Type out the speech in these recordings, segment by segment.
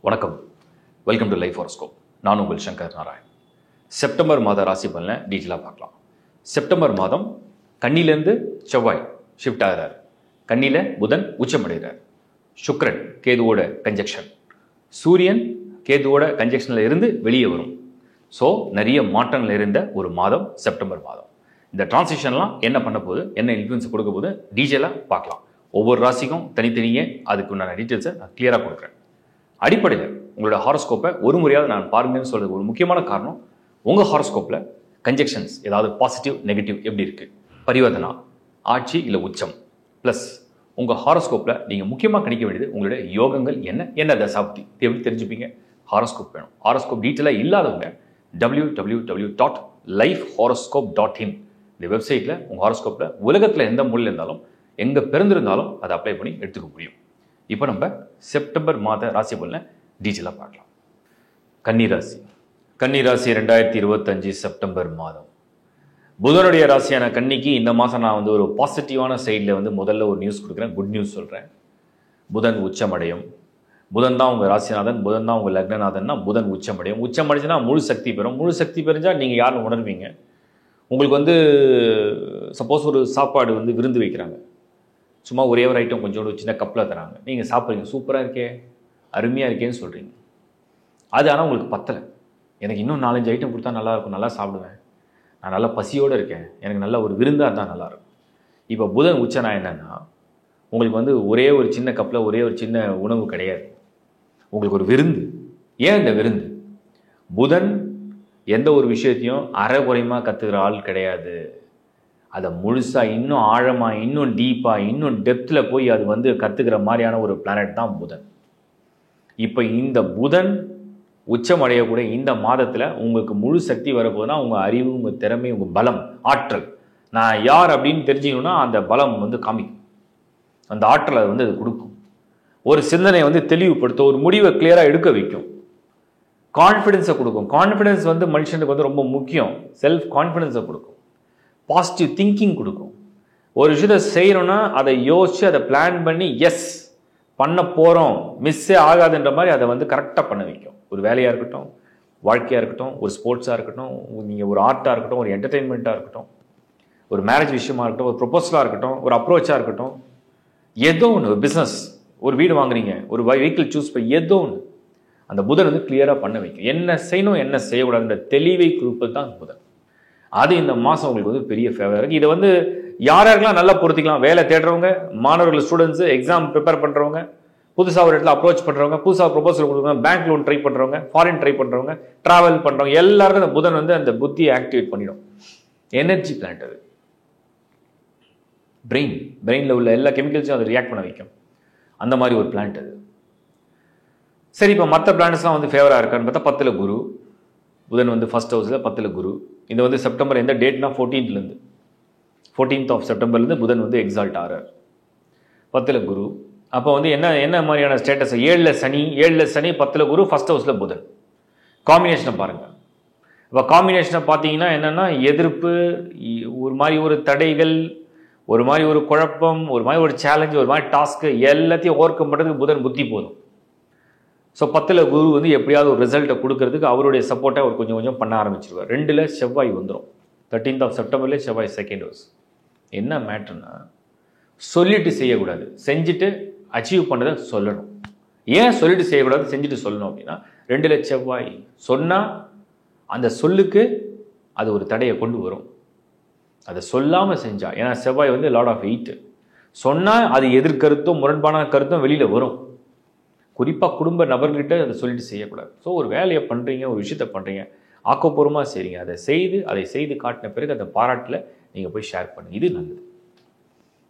வணக்கம். Welcome to life horoscope. நான் உங்கள் சங்கர் நாராயண். செப்டம்பர் மாத ராசி பலனை டீட்டெயிலாக பார்க்கலாம். செப்டம்பர் மாதம் கன்னியிலேருந்து செவ்வாய் ஷிஃப்ட் ஆகிறார். கன்னியில் புதன் உச்சமடைகிறார். சுக்கிரன் கேதுவோட கன்ஜெக்ஷன், சூரியன் கேதுவோட கன்ஜெக்ஷனில் இருந்து வெளியே வரும். ஸோ நிறைய மாற்றங்கள் இருந்த ஒரு மாதம் செப்டம்பர் மாதம். இந்த டிரான்சிஷன்லாம் என்ன பண்ண போகுது, என்ன இன்ஃப்ளூயன்ஸ் கொடுக்க போகுது டீட்டெயிலாக பார்க்கலாம். ஒவ்வொரு ராசிக்கும் தனித்தனியே அதுக்கு உண்டான டீட்டெயில்ஸை நான் கிளியராக கொடுக்குறேன். அடிப்படையில் உங்களோட ஹாரோஸ்கோப்பை ஒரு முறையாவது நான் பாருங்கன்னு சொல்கிறது ஒரு முக்கியமான காரணம், உங்கள் ஹாரோஸ்கோப்பில் கன்ஜெக்ஷன்ஸ் ஏதாவது பாசிட்டிவ் நெகட்டிவ் எப்படி இருக்குது, பரிவர்த்தனா, ஆட்சி இல்லை உச்சம், ப்ளஸ் உங்கள் ஹாரோஸ்கோப்பில் நீங்கள் முக்கியமாக கணிக்க வேண்டியது உங்களுடைய யோகங்கள் என்ன தசாப்தி எப்படி தெரிஞ்சுப்பீங்க. ஹாரோஸ்கோப் வேணும். ஹாரோஸ்கோப் டீட்டெயிலாக இல்லாதவங்க www.lifehoroscope.in இந்த வெப்சைட்டில் உங்கள் ஹாரோஸ்கோப்பில் உலகத்தில் எந்த மூலையில் இருந்தாலும் எங்கே பிறந்திருந்தாலும் அதை அப்ளை பண்ணி எடுத்துக்க முடியும். இப்போ நம்ம செப்டம்பர் மாத ராசி பலனை டீட்டெயிலாக பார்க்கலாம். கன்னிராசி 2025 செப்டம்பர் மாதம் புதனுடைய ராசியான கன்னிக்கு இந்த மாதம் நான் ஒரு பாசிட்டிவான சைடில் முதல்ல ஒரு நியூஸ் கொடுக்குறேன், குட் நியூஸ் சொல்கிறேன். புதன் உச்சமடையும். புதன் தான் உங்கள் ராசிநாதன், புதன் தான் உங்கள் லக்னநாதன்னா புதன் உச்சமடையும். உச்சமடைஞ்சுன்னா முழு சக்தி பெறும். முழு சக்தி பெறுஞ்சால் நீங்கள் யாருன்னு உணர்வீங்க. உங்களுக்கு சப்போஸ் ஒரு சாப்பாடு விருந்து வைக்கிறாங்க, சும்மா ஒரே ஒரு ஐட்டம் கொஞ்சோண்டு சின்ன கப்பில் தராங்க, நீங்கள் சாப்பிட்றீங்க, சூப்பராக இருக்கே, அருமையாக இருக்கேன்னு சொல்கிறீங்க. அது ஆனால் உங்களுக்கு பத்தலை. எனக்கு இன்னும் 4-5 ஐட்டம் கொடுத்தா நல்லாயிருக்கும், நல்லா சாப்பிடுவேன், நான் நல்லா பசியோடு இருக்கேன், எனக்கு நல்ல ஒரு விருந்தாக இருந்தால் நல்லாயிருக்கும். இப்போ புதன் உச்சனா என்னென்னா, உங்களுக்கு ஒரே ஒரு சின்ன கப்பில் ஒரே ஒரு சின்ன உணவு கிடையாது, உங்களுக்கு ஒரு விருந்து. ஏன் இந்த விருந்து? புதன் எந்த ஒரு விஷயத்தையும் அரைகுறைமாக கற்றுக்கிற ஆள் கிடையாது. அதை முழுசாக இன்னும் ஆழமாக இன்னும் டீப்பாக இன்னும் டெப்த்தில் போய் அது கற்றுக்கிற மாதிரியான ஒரு பிளானட் தான் புதன். இப்போ இந்த புதன் உச்சமடையக்கூடிய இந்த மாதத்தில் உங்களுக்கு முழு சக்தி வரப்போதுன்னா உங்கள் அறிவு, உங்கள் திறமை, உங்கள் பலம், ஆற்றல், நான் யார் அப்படின்னு தெரிஞ்சுக்கணுன்னா அந்த பலம் காமிக்கும். அந்த ஆற்றலை அது கொடுக்கும். ஒரு சிந்தனையை தெளிவுபடுத்தும், ஒரு முடிவை கிளியராக எடுக்க வைக்கும், கான்ஃபிடென்ஸை கொடுக்கும். கான்ஃபிடென்ஸ் மனுஷனுக்கு ரொம்ப முக்கியம். செல்ஃப் கான்ஃபிடென்ஸை கொடுக்கும், பாசிட்டிவ் திங்கிங் கொடுக்கும். ஒரு விஷயத்தை செய்யணும்னா அதை யோசித்து அதை பிளான் பண்ணி எஸ் பண்ண போகிறோம், மிஸ்ஸே ஆகாதுன்ற மாதிரி அதை கரெக்டாக பண்ண வைக்கும். ஒரு வேலையாக இருக்கட்டும், வாழ்க்கையாக இருக்கட்டும், ஒரு ஸ்போர்ட்ஸாக இருக்கட்டும், நீங்கள் ஒரு ஆர்ட்டாக இருக்கட்டும், ஒரு என்டர்டெயின்மெண்ட்டாக இருக்கட்டும், ஒரு மேரேஜ் விஷயமா இருக்கட்டும், ஒரு ப்ரொபோசலாக இருக்கட்டும், ஒரு அப்ரோச்சாக இருக்கட்டும், ஏதோ ஒன்று, ஒரு பிஸ்னஸ், ஒரு வீடு வாங்குறீங்க, ஒரு வெஹிக்கிள் சூஸ் பண்ணி ஏதோ ஒன்று, அந்த புதன் கிளியராக பண்ண வைக்கும். என்ன செய்யணும் என்ன செய்யக்கூடாதுன்ற தெளிவை கொடுப்பது தான் புதன். அது இந்த மாதம் உங்களுக்கு பெரிய ஃபேவராக இருக்குது. இதை யாரெல்லாம் நல்லா பொருத்திக்கலாம், வேலை தேடுறவங்க, மாணவர்கள், ஸ்டூடெண்ட்ஸு, எக்ஸாம் ப்ரிப்பேர் பண்ணுறவங்க, புதுசாக ஒரு இடத்துல அப்ரோச் பண்ணுறவங்க, புதுசாக ப்ரொபோசல் கொடுக்குறவங்க, பேங்க் லோன் ட்ரை பண்ணுறவங்க, ஃபாரின் ட்ரை பண்ணுறவங்க, ட்ராவல் பண்ணுறவங்க, எல்லாருக்கும் அந்த புதன் அந்த புத்தியை ஆக்டிவேட் பண்ணிடும். எனர்ஜி பிளான்ட் அது. பிரெயினில் உள்ள எல்லா கெமிக்கல்ஸையும் அதை ரியாக்ட் பண்ண வைக்கும். அந்த மாதிரி ஒரு பிளான்ட் அது. சரி, இப்போ மற்ற பிளானட்ஸ்லாம் ஃபேவராக இருக்கான்னு பார்த்தா 10ல் குரு. புதன் ஃபர்ஸ்ட் ஹவுஸில் 10ல் குரு. இது செப்டம்பர் எந்த டேட்னா 14th ஆஃப் செப்டம்பர்லேருந்து புதன் எக்ஸால்ட் ஆகிறார். 10ல் குரு. அப்போ என்ன மாதிரியான ஸ்டேட்டஸ்? 7ல் சனி 10ல் குரு, ஃபர்ஸ்ட் ஹவுஸில் புதன். காம்பினேஷனை பாருங்கள். இப்போ காம்பினேஷனை பார்த்தீங்கன்னா என்னென்னா, எதிர்ப்பு, ஒரு மாதிரி ஒரு தடைகள், ஒரு மாதிரி ஒரு குழப்பம், ஒரு மாதிரி ஒரு சேலஞ்சு, ஒரு மாதிரி டாஸ்க்கு, எல்லாத்தையும் ஓவர் கம் பண்ணுறதுக்கு புதன் புத்தி போதும். ஸோ 10ல் குரு எப்படியாவது ஒரு ரிசல்ட்டை கொடுக்கறதுக்கு அவருடைய சப்போர்ட்டை அவர் கொஞ்சம் பண்ண ஆரம்பிச்சிருவார். 2ல் செவ்வாய் வந்துடும். 13th ஆஃப் செப்டம்பர்லேயே செவ்வாய் செகண்ட் ஹவுஸ். என்ன மேட்டர்னா, சொல்லிட்டு செய்யக்கூடாது, செஞ்சுட்டு அச்சீவ் பண்ணுறதை சொல்லணும். ஏன் சொல்லிட்டு செய்யக்கூடாது, செஞ்சுட்டு சொல்லணும் அப்படின்னா, 2ல் செவ்வாய் சொன்னால் அந்த சொல்லுக்கு அது ஒரு தடையை கொண்டு வரும். அதை சொல்லாமல் செஞ்சால், ஏன்னா செவ்வாய் லார்ட் ஆஃப் 8, சொன்னால் அது எதிர்கருத்தும் முரண்பான கருத்தும் வெளியில் வரும். குறிப்பாக குடும்ப நபர்கிட்ட அதை சொல்லிட்டு செய்யக்கூடாது. ஸோ ஒரு வேலையை பண்ணுறீங்க, ஒரு விஷயத்தை பண்ணுறீங்க, ஆக்கப்பூர்வமாக செய்கிறீங்க, அதை செய்து காட்டின பிறகு அந்த பாராட்டில் நீங்கள் போய் ஷேர் பண்ணுங்கள். இது நல்லது.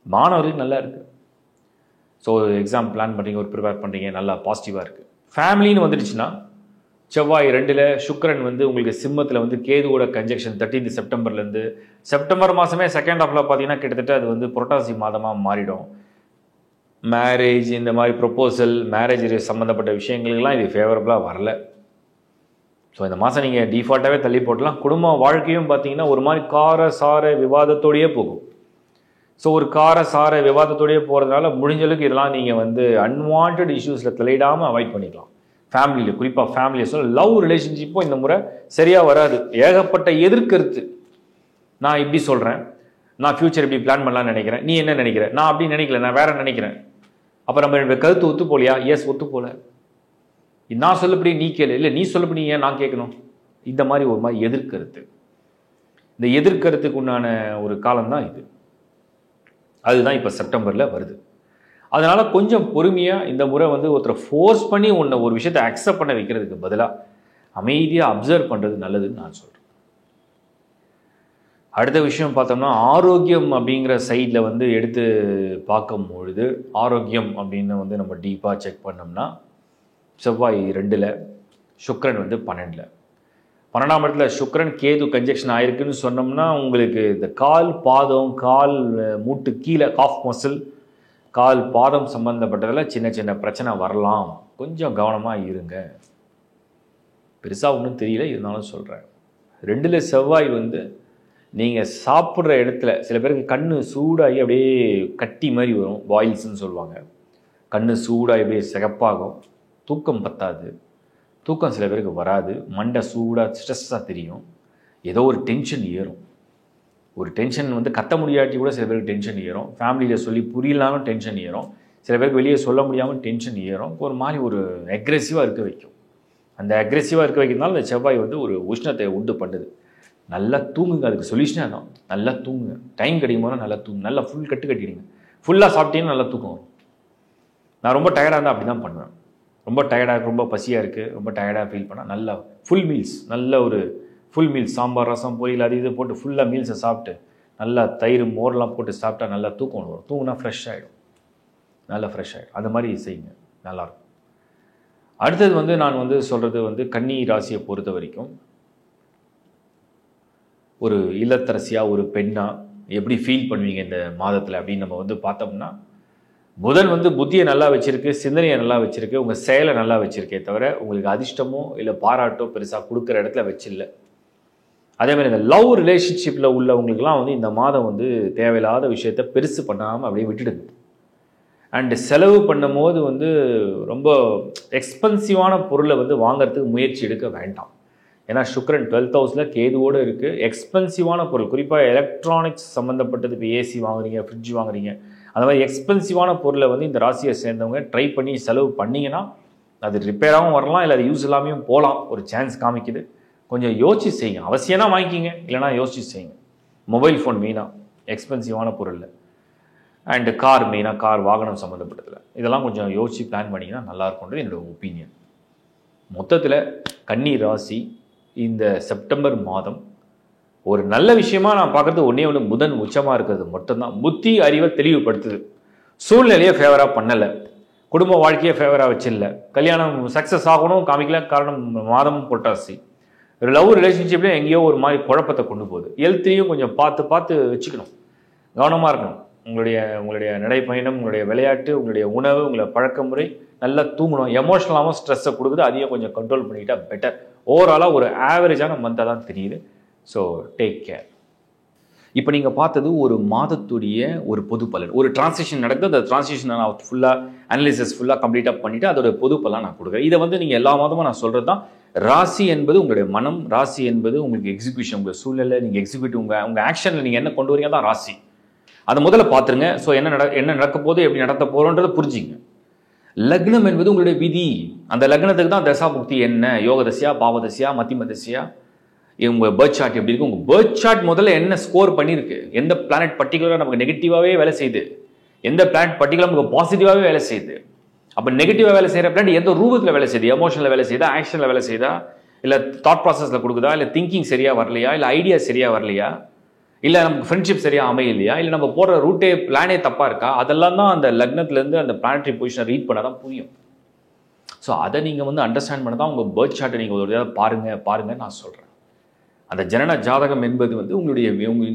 மாணவர்களுக்கு நல்லா இருக்குது. ஸோ ஒரு எக்ஸாம் பிளான் பண்ணுறீங்க, ஒரு ப்ரிப்பேர் பண்ணுறீங்க, நல்லா பாசிட்டிவாக இருக்குது. ஃபேமிலின்னு வந்துடுச்சுன்னா செவ்வாய் 2ல், சுக்கிரன் உங்களுக்கு சிம்மத்தில் கேதுவோட கன்ஜெக்ஷன் 13th செப்டம்பர்லேருந்து. செப்டம்பர் மாதமே செகண்ட் ஹாஃபில் பார்த்தீங்கன்னா கிட்டத்தட்ட அது புரட்டாசி மாதமாக மாறிடும். மேரேஜ், இந்த மாதிரி ப்ரொப்போசல், மேரேஜ் சம்மந்தப்பட்ட விஷயங்களுக்கெல்லாம் இது ஃபேவரபுளாக வரல. ஸோ இந்த மாதம் நீங்கள் டிஃபால்ட்டாகவே தள்ளி போட்டலாம். குடும்ப வாழ்க்கையும் பார்த்தீங்கன்னா ஒரு மாதிரி கார சார விவாதத்தோடையே போகும். ஸோ ஒரு கார சார விவாதத்தோடையே போகிறதுனால முடிஞ்சளவுக்கு இதெல்லாம் நீங்கள் அன்வான்ட் இஷ்யூஸில் தலையிடாமல் அவாய்ட் பண்ணிக்கலாம். ஃபேமிலியில், குறிப்பாக ஃபேமிலியை சொல்ல, லவ் ரிலேஷன்ஷிப்பும் இந்த முறை சரியாக வராது. ஏகப்பட்ட எதிர்கருத்து. நான் இப்படி சொல்கிறேன், நான் ஃப்யூச்சர் இப்படி பிளான் பண்ணலான்னு நினைக்கிறேன், நீ என்ன நினைக்கிற, நான் அப்படி நினைக்கல, நான் வேற நினைக்கிறேன். அப்போ நம்ம கருத்து ஒத்து போலியா? எஸ், ஒத்து போல. நான் சொல்லப்படி நீ கேளு, இல்லை நீ சொல்லப்படி ஏன் நான் கேட்கணும்? இந்த மாதிரி ஒரு மாதிரி எதிர்கருத்து. இந்த எதிர்கருத்துக்கு உண்டான ஒரு காலம்தான் இது. அதுதான் இப்போ செப்டம்பரில் வருது. அதனால கொஞ்சம் பொறுமையாக இந்த முறை வந்து ஒருத்தரை ஃபோர்ஸ் பண்ணி ஒரு விஷயத்தை அக்செப்ட் பண்ண வைக்கிறதுக்கு பதிலாக அமைதியாக அப்சர்வ் பண்ணுறது நல்லதுன்னு நான் சொல்கிறேன். அடுத்த விஷயம் பார்த்தோம்னா, ஆரோக்கியம் அப்படிங்கிற சைடில் வந்து எடுத்து பார்க்கும்பொழுது, ஆரோக்கியம் அப்படின்னு வந்து நம்ம டீப்பாக செக் பண்ணோம்னா, செவ்வாய் 2ல், சுக்கிரன் வந்து 12ல். 12ஆம் இடத்துல சுக்கிரன் கேது கன்ஜெக்ஷன் ஆயிருக்குன்னு சொன்னோம்னா, உங்களுக்கு இந்த கால் பாதம், கால் மூட்டு கீழே காஃப் மசில், கால் பாதம் சம்பந்தப்பட்டதில் சின்ன சின்ன பிரச்சனை வரலாம். கொஞ்சம் கவனமாக இருங்க. பெருசாக ஒன்றும் தெரியல, இருந்தாலும் சொல்கிறேன். 2ல் செவ்வாய் வந்து நீங்கள் சாப்பிட்ற இடத்துல சில பேருக்கு கண் சூடாகி அப்படியே கட்டி மாதிரி வரும், பாயில்ஸ்ன்னு சொல்லுவாங்க. கண் சூடாகி அப்படியே சிகப்பாகும், தூக்கம் பத்தாது, தூக்கம் சில பேருக்கு வராது, மண்டை சூடாக ஸ்ட்ரெஸ்ஸாக தெரியும், ஏதோ ஒரு டென்ஷன் ஏறும். ஒரு டென்ஷன் வந்து கத்த முடியாட்டி கூட சில பேருக்கு டென்ஷன் ஏறும், ஃபேமிலியில் சொல்லி புரியலாமல் டென்ஷன் ஏறும், சில பேருக்கு வெளியே சொல்ல முடியாமல் டென்ஷன் ஏறும். ஒரு மாதிரி ஒரு அக்ரெசிவாக இருக்க வைக்கும். அந்த அக்ரெசிவாக இருக்க வைக்கிறதுனால இந்த செவ்வாய் வந்து ஒரு உஷ்ணத்தை உண்டு பண்ணுது. நல்லா தூங்குங்க, அதுக்கு சொல்யூஷனே தான். நல்லா தூங்குங்க, டைம் கிடைக்கும் போது நல்லா தூங்குங்க, நல்லா ஃபுல் கட்டு கட்டிடுங்க. ஃபுல்லாக சாப்பிட்டீங்கன்னா நல்லா தூக்கம் வரும். நான் ரொம்ப டயர்டாக இருந்தால் அப்படி தான் பண்ணுவேன். ரொம்ப டயர்டாக, ரொம்ப பசியாக இருக்குது, ரொம்ப டயர்டாக ஃபீல் பண்ணால் நல்லா ஃபுல் மீல்ஸ், நல்ல ஒரு ஃபுல் மீல்ஸ், சாம்பார் ரசம் பொரியல் அது இது போட்டு ஃபுல்லாக மீல்ஸை சாப்பிட்டு நல்லா தயிர் மோர்லாம் போட்டு சாப்பிட்டா நல்லா தூக்கம் வரும். தூங்கினா ஃப்ரெஷ் ஆகிடும், நல்லா ஃப்ரெஷ் ஆகிடும். அந்த மாதிரி செய்யுங்க, நல்லாயிருக்கும். அடுத்தது வந்து நான் வந்து சொல்கிறது வந்து கன்னி ராசியை பொறுத்த வரைக்கும், ஒரு இல்லத்தரசியாக, ஒரு பெண்ணாக எப்படி ஃபீல் பண்ணுவீங்க இந்த மாதத்தில் அப்படின்னு நம்ம வந்து பார்த்தோம்னா, புதன் வந்து புத்தியை நல்லா வச்சுருக்கு, சிந்தனையை நல்லா வச்சுருக்கு, உங்கள் செயலை நல்லா வச்சுருக்கே தவிர உங்களுக்கு அதிர்ஷ்டமோ இல்லை பாராட்டோ பெருசாக கொடுக்குற இடத்துல வச்சில்லை. அதேமாதிரி இந்த லவ் ரிலேஷன்ஷிப்பில் உள்ளவங்களுக்குலாம் வந்து இந்த மாதம் வந்து தேவையில்லாத விஷயத்தை பெருசு பண்ணாமல் அப்படியே விட்டுடுங்க. அண்டு செலவு பண்ணும் போது வந்து ரொம்ப எக்ஸ்பென்சிவான பொருளை வந்து வாங்கிறதுக்கு முயற்சி எடுக்க வேண்டாம். ஏன்னா சுக்கிரன் 12th ஹவுஸில் கேதுவோடு இருக்குது. எக்ஸ்பென்சிவான பொருள், குறிப்பாக எலக்ட்ரானிக்ஸ் சம்மந்தப்பட்டது, இப்போ ஏசி வாங்குறீங்க, ஃப்ரிட்ஜ் வாங்குறீங்க, அந்த மாதிரி எக்ஸ்பென்சிவான பொருளை வந்து இந்த ராசியை சேர்ந்தவங்க ட்ரை பண்ணி செலவு பண்ணிங்கன்னா அது ரிப்பேராகவும் வரலாம், இல்லை அது யூஸ் இல்லாமையும் போகலாம். ஒரு சான்ஸ் காமிக்குது. கொஞ்சம் யோசிச்சு செய்யுங்க. அவசியம்னா வாங்கிக்கிங்க, இல்லைனா யோசிச்சு செய்யுங்க. மொபைல் ஃபோன் மெயினாக எக்ஸ்பென்சிவான பொருள், அண்டு கார் மெயினாக, கார் வாகனம் சம்மந்தப்பட்டதில் இதெல்லாம் கொஞ்சம் யோசிச்சு பிளான் பண்ணிங்கன்னா நல்லாயிருக்குன்றது என்னோடய ஒப்பீனியன். மொத்தத்தில் கன்னி ராசி இந்த செப்டம்பர் மாதம் ஒரு நல்ல விஷயமா நான் பார்க்குறது ஒன்றே ஒன்று, புதன் உச்சமாக இருக்கிறது மட்டும்தான். புத்தி அறிவை தெளிவுபடுத்துது. சூழ்நிலையை ஃபேவராக பண்ணலை, குடும்ப வாழ்க்கையை ஃபேவராக வச்சில்லை, கல்யாணம் சக்ஸஸ் ஆகணும் காமிக்கல. காரணம் மாதம் புரட்டாசி. ஒரு லவ் ரிலேஷன்ஷிப்லேயும் எங்கேயோ ஒரு மாதிரி குழப்பத்தை கொண்டு போகுது. ஹெல்த்தையும் கொஞ்சம் பார்த்து பார்த்து வச்சுக்கணும், கவனமாக இருக்கணும். உங்களுடைய நடைப்பயணம், உங்களுடைய விளையாட்டு, உங்களுடைய உணவு, உங்களுடைய பழக்க முறை, நல்லா தூங்கணும். எமோஷனலாகவும் ஸ்ட்ரெஸ்ஸை கொடுக்குது, அதையும் கொஞ்சம் கண்ட்ரோல் பண்ணிக்கிட்டா பெட்டர். ஓவராலாக ஒரு ஆவரேஜான மந்தாக தான் தெரியுது. So take care. இப்போ நீங்கள் பார்த்தது ஒரு மாதத்துடைய ஒரு பொது பலன். ஒரு டிரான்சிஷன் நடக்குது, அந்த டிரான்சிஷனை நான் ஃபுல்லாக அனலிசிஸ் ஃபுல்லாக கம்ப்ளீட்டாக பண்ணிவிட்டு அதோட பொது பலன் நான் கொடுக்குறேன். இதை வந்து நீங்கள் எல்லா மாதமும் நான் சொல்கிறது தான். ராசி என்பது உங்களுடைய மனம், ராசி என்பது உங்களுக்கு எக்ஸிக்யூஷன், உங்கள் சூழ்நிலை, நீங்கள் எக்ஸிக்யூட் உங்கள் ஆக்ஷனில் நீங்கள் என்ன கொண்டு வரீங்க தான் ராசி. அதை முதல்ல பார்த்துருங்க. ஸோ என்ன நடக்க போகுது, எப்படி நடத்த போகிறோன்றதை புரிஞ்சுங்க. லக்னம் என்பது உங்களுடைய விதி. அந்த லக்னத்துக்கு தான் தசா புக்தி என்ன, யோக தசையா, பாவதசையா, மத்திம தசையா, உங்கள் பேர்த் சார்ட் எப்படி இருக்குது, உங்கள் பேர்த் சார்ட் முதல்ல என்ன ஸ்கோர் பண்ணியிருக்கு, எந்த பிளானட் பர்டிகுலராக நமக்கு நெகட்டிவாகவே வேலை செய்யுது, எந்த பிளானட் பர்டிகுலர் நமக்கு பாசிட்டிவாகவே வேலை செய்யுது. அப்போ நெகட்டிவாக வேலை செய்கிற பிளானட் எந்த ரூபத்தில் வேலை செய்யுது, எமோஷனில் வேலை செய்யுதா, ஆக்ஷனில் வேலை செய்யுதா, இல்லை தாட் ப்ராசஸில் கொடுக்குதா, இல்லை திங்கிங் சரியாக வரலையா, இல்லை ஐடியா சரியாக வரலையா, இல்லை நமக்கு ஃப்ரெண்ட்ஷிப் சரியாக அமையலையா, இல்லை நம்ம போடுற ரூட்டே பிளானே தப்பாக இருக்கா, அதெல்லாம் தான் அந்த லக்னத்துலேருந்து அந்த பிளானட்டரி பொசிஷனை ரீட் பண்ணால் தான் புரியும். ஸோ அதை நீங்கள் வந்து அண்டர்ஸ்டாண்ட் பண்ண தான் உங்கள் பேர்த் சார்ட்டை நீங்கள் ஒரு பாருங்க நான் சொல்கிறேன். அந்த ஜனன ஜாதகம் என்பது வந்து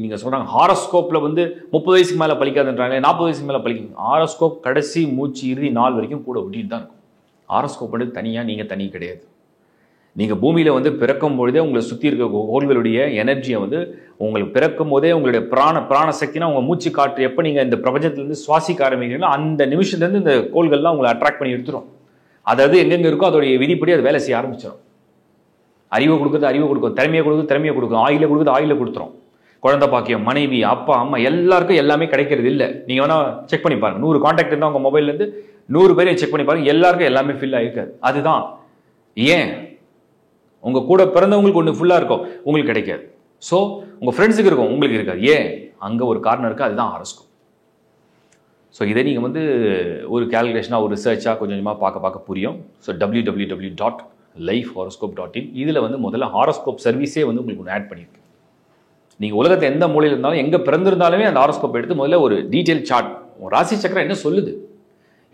நீங்கள் சொல்கிறாங்க ஹாரோஸ்கோப்பில் வந்து 30 வயசுக்கு மேலே பலிக்காதுன்றாங்க, 40 வயசுக்கு மேலே பலிக்கும். ஹாரோஸ்கோப் கடைசி மூச்சு இறுதி நாள் வரைக்கும் கூட ஒட்டிட்டு தான் இருக்கும். ஹாரோஸ்கோப் வந்து தனியாக நீங்கள் தனி கிடையாது. நீங்கள் பூமியில் வந்து பிறக்கும் பொழுதே உங்களை சுற்றி இருக்க கோள்களுடைய எனர்ஜியை வந்து உங்களுக்கு பிறக்கும் போதே உங்களுடைய பிராண சக்தினா உங்கள் மூச்சு காற்று எப்போ நீங்கள் இந்த பிரபஞ்சத்திலேருந்து சுவாசிக்க ஆரம்பிக்கிறீங்களோ அந்த நிமிஷத்துலேருந்து இந்த கோள்கள்லாம் உங்களை அட்ராக்ட் பண்ணி எடுத்துரும். அதாவது எங்கெங்கே இருக்கோ அதோடைய விதிப்படி அது வேலை செய்ய ஆரம்பிச்சிடும். அறிவை கொடுக்குறது அறிவை கொடுக்கும், திறமையை கொடுக்குறது திறமையை கொடுக்கும், ஆயில கொடுக்குறது ஆயில கொடுத்துரும். குழந்தை பாக்கியம், மனைவி, அப்பா, அம்மா எல்லாருக்கும் எல்லாமே கிடைக்கிறது இல்லை. நீங்கள் வேணா செக் பண்ணி பாருங்க. 100 கான்டாக்ட் இருந்தால் உங்கள் மொபைல்லேருந்து 100 பேரை செக் பண்ணி பாருங்க, எல்லாருக்கும் எல்லாமே ஃபில் ஆகிருக்காது. அதுதான் ஏன் உங்கள் கூட பிறந்தவங்களுக்கு ஒன்று ஃபுல்லாக இருக்கும், உங்களுக்கு கிடைக்காது. ஸோ உங்கள் ஃப்ரெண்ட்ஸுக்கு இருக்கும், உங்களுக்கு இருக்காது. ஏன்? அங்கே ஒரு காரணம் இருக்குது, அதுதான் ஹாரோஸ்கோப். ஸோ இதை நீங்கள் வந்து ஒரு கேல்குலேஷனாக ஒரு ரிசர்ச்சாக கொஞ்சம் கொஞ்சமாக பார்க்க புரியும். ஸோ www.lifehoroscope.in இதில் வந்து முதல்ல ஹாரோஸ்கோப் சர்வீஸே வந்து உங்களுக்கு ஒன்று ஆட் பண்ணியிருக்கு. நீங்கள் உலகத்தை எந்த மூலையில் இருந்தாலும் எங்கே பிறந்திருந்தாலுமே அந்த ஹாரோஸ்கோப் எடுத்து முதல்ல ஒரு டீட்டெயில் சார்ட், ராசி சக்கரம் என்ன சொல்லுது,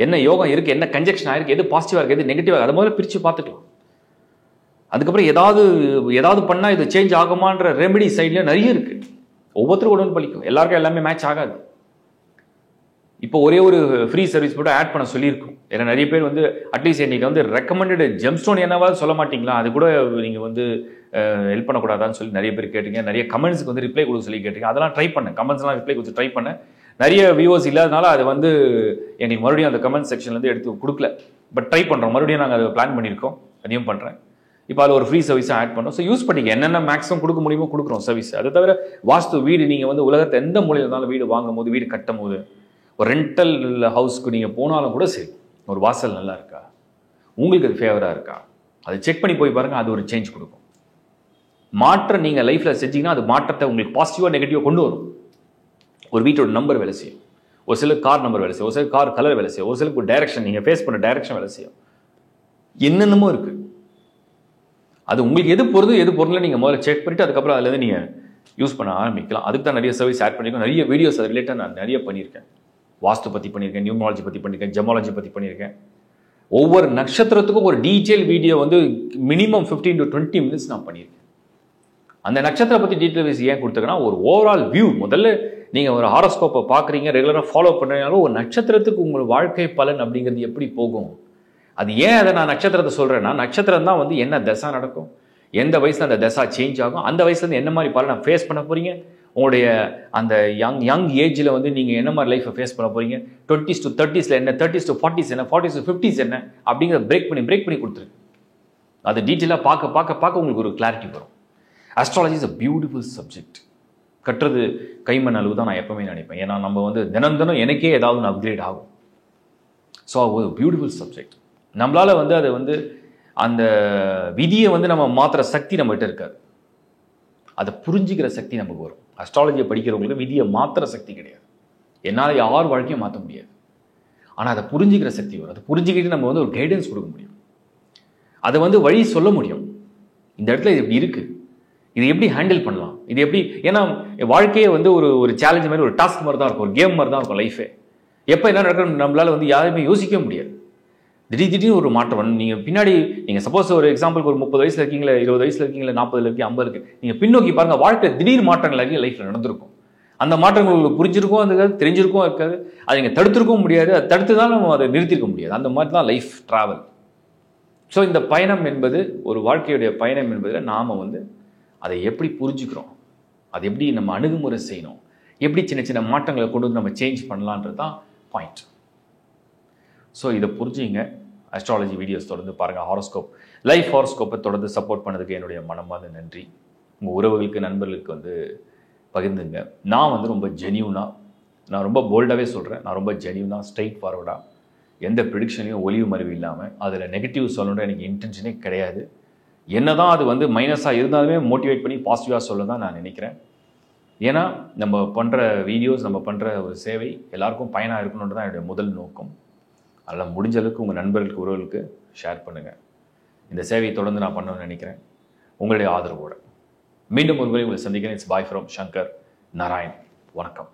என்ன யோகம் இருக்குது, என்ன கன்ஜெக்ஷன் ஆயிருக்கு, எது பாசிட்டிவாக இருக்குது, எது நெகட்டிவாக, அதை முதல்ல பிரித்து பார்த்துக்கலாம். அதுக்கப்புறம் ஏதாவது பண்ணால் இது சேஞ்ச் ஆகுமான்ற ரெமெடி சைட்லேயும் நிறைய இருக்குது. ஒவ்வொருத்தரும் ஒன்று பலிக்கும், எல்லாருக்கும் எல்லாமே மேட்ச் ஆகாது. இப்போ ஒரே ஒரு ஃப்ரீ சர்வீஸ் மட்டும் ஆட் பண்ண சொல்லியிருக்கோம். ஏன்னா நிறைய பேர் வந்து அட்லீஸ்ட் நீங்கள் வந்து ரெக்கமெண்டட் ஜெம்ஸ்டோன் என்னவாது சொல்ல மாட்டீங்களா, அது கூட நீங்கள் வந்து ஹெல்ப் பண்ணக்கூடாதான்னு சொல்லி நிறைய பேர் கேட்டீங்க. நிறைய கமெண்ட்ஸுக்கு வந்து ரிப்ளை கொடுக்க சொல்லி கேட்டீங்க. அதெல்லாம் ட்ரை பண்ணேன், கமெண்ட்ஸ்லாம் ரிப்ளை கொடுத்து ட்ரை பண்ணேன். நிறைய வியூவர்ஸ் இல்லாதனால அது வந்து எங்களுக்கு மறுபடியும் அந்த கமெண்ட் செக்ஷன்லேருந்து எடுத்து கொடுக்கல. பட் ட்ரை பண்ணுறோம், மறுபடியும் நாங்கள் அதை பிளான் பண்ணியிருக்கோம், அதையும் பண்ணுறேன். இப்போ அதில் ஒரு ஃப்ரீ சர்வீஸாக ஆட் பண்ணோம். ஸோ யூஸ் பண்ணிக்க, என்னென்ன மேக்ஸிமம் கொடுக்க முடியுமோ கொடுக்குறோம் சர்வீஸ். அதை தவிர வாஸ்து வீடு, நீங்கள் வந்து உலகத்தை எந்த மூலையில் இருந்தாலும் வீடு வாங்கும் போது, வீடு கட்டும் போது, ஒரு ரெண்டல் ஹவுஸ்க்கு நீங்கள் போனாலும் கூட சரி, ஒரு வாசல் நல்லா இருக்கா, உங்களுக்கு அது ஃபேவராக இருக்கா, அதை செக் பண்ணி போய் பாருங்கள். அது ஒரு சேஞ்ச் கொடுக்கும். மாற்றம் நீங்கள் லைஃப்பில் செஞ்சீங்கன்னா அது மாற்றத்தை உங்களுக்கு பாசிட்டிவாக நெகட்டிவாக கொண்டு வரும். ஒரு வீட்டோட நம்பர் வேலை செய்யும், ஒரு சிலர் கார் நம்பர் வேலை செய்யும், ஒரு சிலர் கார் கலர் வேலை செய்யும், ஒரு சிலருக்கு ஒரு டைரக்ஷன், நீங்கள் ஃபேஸ் பண்ண டைரக்ஷன் வேலை செய்யும். என்னென்னமோ இருக்குது. அது உங்களுக்கு எது பொருள் நீங்கள் முதல்ல செக் பண்ணிவிட்டு அதுக்கப்புறம் அதில் நீங்கள் யூஸ் பண்ண ஆரம்பிக்கலாம். அதுக்கு தான் நிறைய சர்வீஸ் ஆட் பண்ணியிருக்கோம். நிறைய வீடியோஸ் அது ரிலேட்டாக நான் நிறைய பண்ணியிருக்கேன். வாஸ்து பற்றி பண்ணியிருக்கேன், நியூமராலஜி பற்றி பண்ணியிருக்கேன், ஜெமாலஜி பற்றி பண்ணியிருக்கேன். ஒவ்வொரு நட்சத்திரத்துக்கும் ஒரு டீட்டெயில் வீடியோ வந்து மினிமம் 15 to 20 minutes நான் பண்ணியிருக்கேன். அந்த நட்சத்திர பற்றி டீட்டெயில் ஏன் கொடுத்துருக்கேன்னா, ஒரு ஓவரால் வியூ. முதல்ல நீங்கள் ஒரு ஹாரோஸ்கோப்பை பார்க்குறீங்க, ரெகுலராக ஃபாலோ பண்ணுறீங்கனாலும் ஒரு நட்சத்திரத்துக்கு உங்கள் வாழ்க்கை பலன் அப்படிங்கிறது எப்படி போகும். அது ஏன் அதை நான் நட்சத்திரத்தை சொல்கிறேன்னா, நட்சத்திரம் தான் வந்து என்ன தசா நடக்கும், எந்த வயசில் அந்த தசா சேஞ்ச் ஆகும், அந்த வயசுலேருந்து என்ன மாதிரி பலனை ஃபேஸ் பண்ண போகிறீங்க, உங்களுடைய அந்த யங் ஏஜில் வந்து நீங்கள் என்ன மாதிரி லைஃப்பை ஃபேஸ் பண்ண போகிறீங்க, 20s to 30s என்ன, 30s to 40s என்ன, 40s to 50s என்ன அப்படிங்கிறத பிரேக் பண்ணி கொடுத்துருக்கு. அது டீட்டெயிலாக பார்க்க உங்களுக்கு ஒரு கிளாரிட்டி வரும். Astrology is a beautiful subject. கட்டுறது கைமண் அளவு தான் நான் எப்பவுமே நினைப்பேன். ஏன்னா நம்ம வந்து தினம் எனக்கே ஏதாவது ஒன்று அப்கிரேட் ஆகும். ஸோ ஒரு பியூட்டிஃபுல் சப்ஜெக்ட். நம்மளால் வந்து அதை வந்து அந்த விதியை வந்து நம்ம மாற்றுற சக்தி நம்மகிட்ட இருக்காது, அதை புரிஞ்சிக்கிற சக்தி நமக்கு வரும். அஸ்ட்ராலஜியை படிக்கிறவங்களுக்கு விதியை மாற்றுற சக்தி கிடையாது. என்னால் யார் வாழ்க்கையும் மாற்ற முடியாது, ஆனால் அதை புரிஞ்சிக்கிற சக்தி வரும். அதை புரிஞ்சுக்கிட்டு நம்ம வந்து ஒரு கைடன்ஸ் கொடுக்க முடியும், அதை வந்து வழி சொல்ல முடியும். இந்த இடத்துல இது இப்படி இருக்குது, இது எப்படி ஹேண்டில் பண்ணலாம், இது எப்படி. ஏன்னா வாழ்க்கையே வந்து ஒரு சேலஞ்ச் மாதிரி, ஒரு டாஸ்க் மாதிரி தான் இருக்கும், ஒரு கேம் மாதிரி தான் இருக்கும் லைஃபே. எப்போ என்ன நடக்கணும் நம்மளால் வந்து யாருமே யோசிக்க முடியாது. திடீர்னு ஒரு மாற்றம் வந்து நீங்கள் பின்னாடி, நீங்கள் சப்போஸ் ஒரு எக்ஸாம்பிளுக்கு ஒரு 30 வயசில் இருக்கீங்களா, 20 வயசில் இருக்கீங்களா, 40 இருக்கீங்க, 50 இருக்கு, நீங்கள் பின்னோக்கி பாருங்கள், வாழ்க்கை திடீர் மாற்றங்கள் நிறைய லைஃப்பில் நடந்திருக்கும். அந்த மாற்றங்கள் உங்களுக்கு புரிஞ்சிருக்கும், அது தெரிஞ்சிருக்கும் இருக்காது, அதை நீங்கள் தடுத்துருக்கவும் முடியாது, அதை தடுத்து தான் நம்ம அதை நிறுத்திருக்க முடியாது. அந்த மாதிரி தான் லைஃப் ட்ராவல். ஸோ இந்த பயணம் என்பது, ஒரு வாழ்க்கையுடைய பயணம் என்பதில் நாம் வந்து அதை எப்படி புரிஞ்சுக்கிறோம், அதை எப்படி நம்ம அணுகுமுறை செய்யணும், எப்படி சின்ன மாற்றங்களை கொண்டு வந்து நம்ம சேஞ்ச் பண்ணலான்றது தான் பாயிண்ட். ஸோ இதை புரிஞ்சுங்க. அஸ்ட்ராலஜி வீடியோஸ் தொடர்ந்து பாருங்கள். ஹாரோஸ்கோப், லைஃப் ஹாரோஸ்கோப்பை தொடர்ந்து சப்போர்ட் பண்ணதுக்கு என்னுடைய மனமார்ந்த நன்றி. உங்கள் உறவுகளுக்கு, நண்பர்களுக்கு வந்து பகிர்ந்துங்க. நான் வந்து ரொம்ப ஜெனியூனாக, நான் ரொம்ப போல்டாகவே சொல்கிறேன், நான் ரொம்ப ஜெனியூனாக, ஸ்ட்ரைட் ஃபார்வர்டாக, எந்த ப்ரிடிக்ஷனையும் ஒளிவு மறைவு இல்லாமல், அதில் நெகட்டிவ் சொல்லணுன்ற எனக்கு இன்டென்ஷனே கிடையாது. என்ன தான் அது வந்து மைனஸாக இருந்தாலுமே மோட்டிவேட் பண்ணி பாசிட்டிவாக சொல்ல தான் நான் நினைக்கிறேன். ஏன்னா நம்ம பண்ணுற வீடியோஸ், நம்ம பண்ணுற ஒரு சேவை எல்லாருக்கும் பயனாக இருக்கணுன்றது தான் என்னுடைய முதல் நோக்கம். அதனால் முடிஞ்ச அளவுக்கு உங்கள் நண்பர்களுக்கு, உறவுகளுக்கு ஷேர் பண்ணுங்கள். இந்த சேவையை தொடர்ந்து நான் பண்ணணும்னு நினைக்கிறேன், உங்களுடைய ஆதரவோடு. மீண்டும் ஒரு முறை உங்களை சந்திக்கிறேன். It's bye from Shankar Narayan. வணக்கம்.